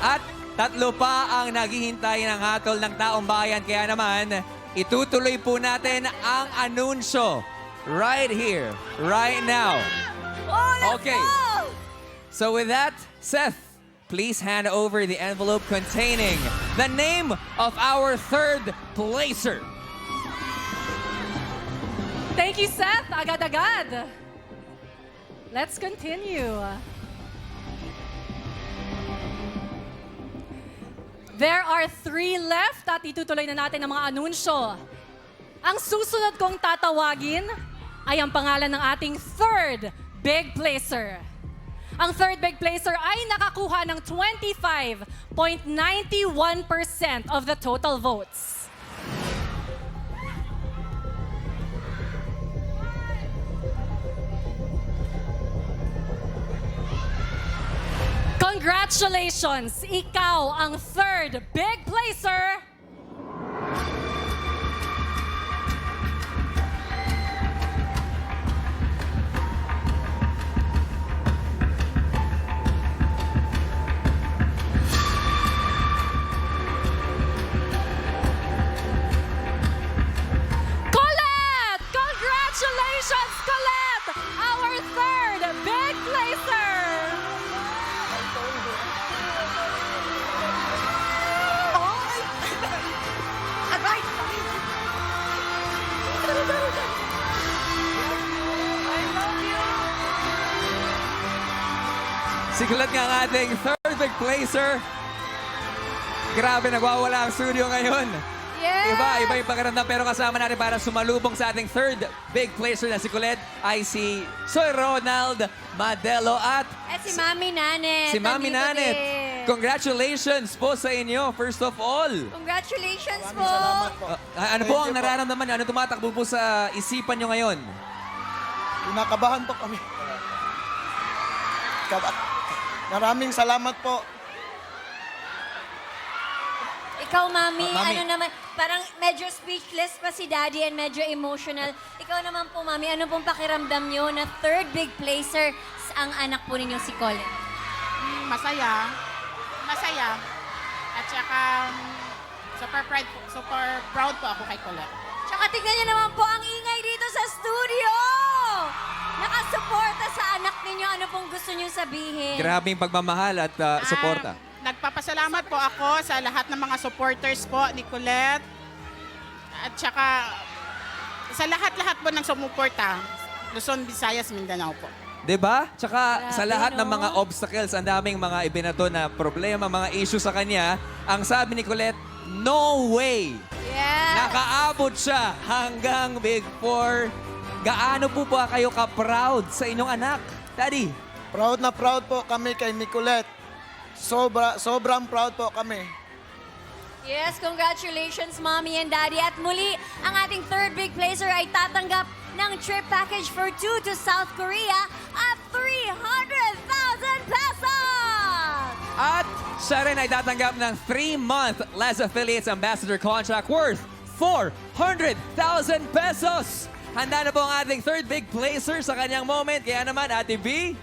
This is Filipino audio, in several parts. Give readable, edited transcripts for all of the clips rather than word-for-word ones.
At tatlo pa ang naghihintay ng hatol ng taong bayan. Kaya naman, itutuloy po natin ang anunsyo right here, right now. Okay. So with that, Seth, please hand over the envelope containing the name of our third placer. Thank you, Seth. Agad-agad. Let's continue. There are 3 left at itutuloy na natin ang mga anunsyo. Ang susunod kong tatawagin ay ang pangalan ng ating third big placer. Ang third big placer ay nakakuha ng 25.91% of the total votes. Congratulations! Ikaw ang third big placer. Colette! Congratulations, Colette! Our third big placer. Si Colette nga ang ating third big placer. Grabe, nagwawala ang studio ngayon. Yeah! Iba yung pakiramdam. Pero kasama natin para sumalubong sa ating third big placer na si Colette ay si Soy Ronald Madelo at Si Mami Nanet. si Mami Nandito Nanet. din. Congratulations po sa inyo, first of all. Congratulations po. Salamat po. Ano po ang nararamdaman niyo? Ano tumatakbo po sa isipan niyo ngayon? Kinakabahan po kami. Maraming salamat po. Ikaw, Mami, Mami. ano naman, parang medyo speechless pa si Daddy and medyo emotional. Ikaw naman po, Mami, ano pong pakiramdam niyo na third big placer ang anak po ninyo si Colin? Masaya. Masaya. At saka, super proud po ako kay Colette. Tsaka tignan niyo naman po ang ingay dito sa studio! Nakasuporta sa anak ninyo. Ano pong gusto niyo sabihin? Grabing pagmamahal at suporta. Nagpapasalamat po ako sa lahat ng mga supporters po ni Colette. At saka, sa lahat-lahat po ng sumuporta. Luzon, Visayas, Mindanao po. 'Di ba? Tsaka Grabe, sa lahat ng no? mga obstacles, ang daming mga ibinato na problema, mga issue sa kanya, ang sabi ni Colette, no way! Yes! Nakaabot siya hanggang Big Four. Gaano po ba kayo ka-proud sa inyong anak? Daddy? Proud na proud po kami kay Nicolette. Sobrang proud po kami. Yes, congratulations, Mommy and Daddy. At muli, ang ating third big placer ay tatanggap ng trip package for 2 to South Korea at 300,000 pesos! At siya rin ay tatanggap ng 3-month Les Affiliates Ambassador contract worth 400,000 pesos. Handa na po ang ating third big placer sa kanyang moment. Kaya naman, Ate B,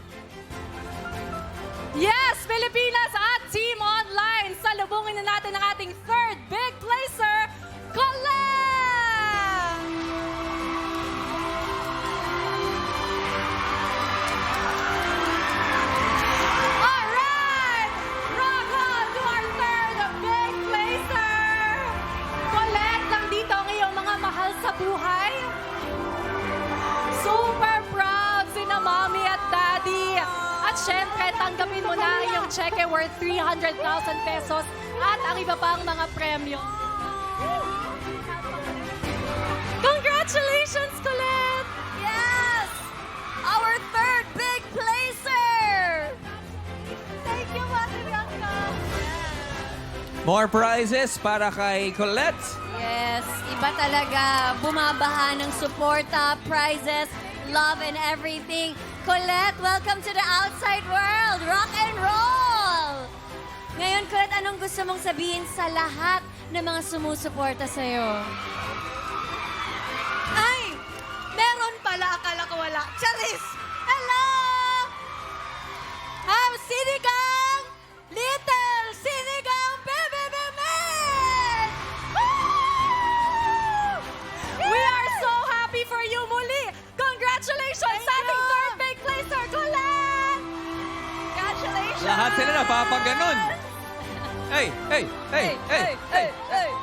Yes, Pilipinas at Team Online! Salubungin na natin ang ating third big placer, Colette! Alright! Rock on to our third big placer! Colette, nandito ang iyong mga mahal sa buhay. Super proud sina Mommy at Daddy. At syempre, tanggapin mo na ang iyong cheque worth 300,000 pesos at ang iba pang mga premyo. Congratulations, Colette! Yes! Our third big placer! Thank you, Mami Bianca! more prizes para kay Colette. Yes, iba talaga. Bumabaha ng suporta, prizes, love, and everything. Colette, welcome to the outside world. Rock and roll! Ngayon, Colette, anong gusto mong sabihin sa lahat ng mga sumusuporta sa'yo? Ay! Meron pala, akala ko wala. Charis! Hello! Sinigang Little Sis! Lahat sila napapaganon. Hey, hey, hey, hey, hey.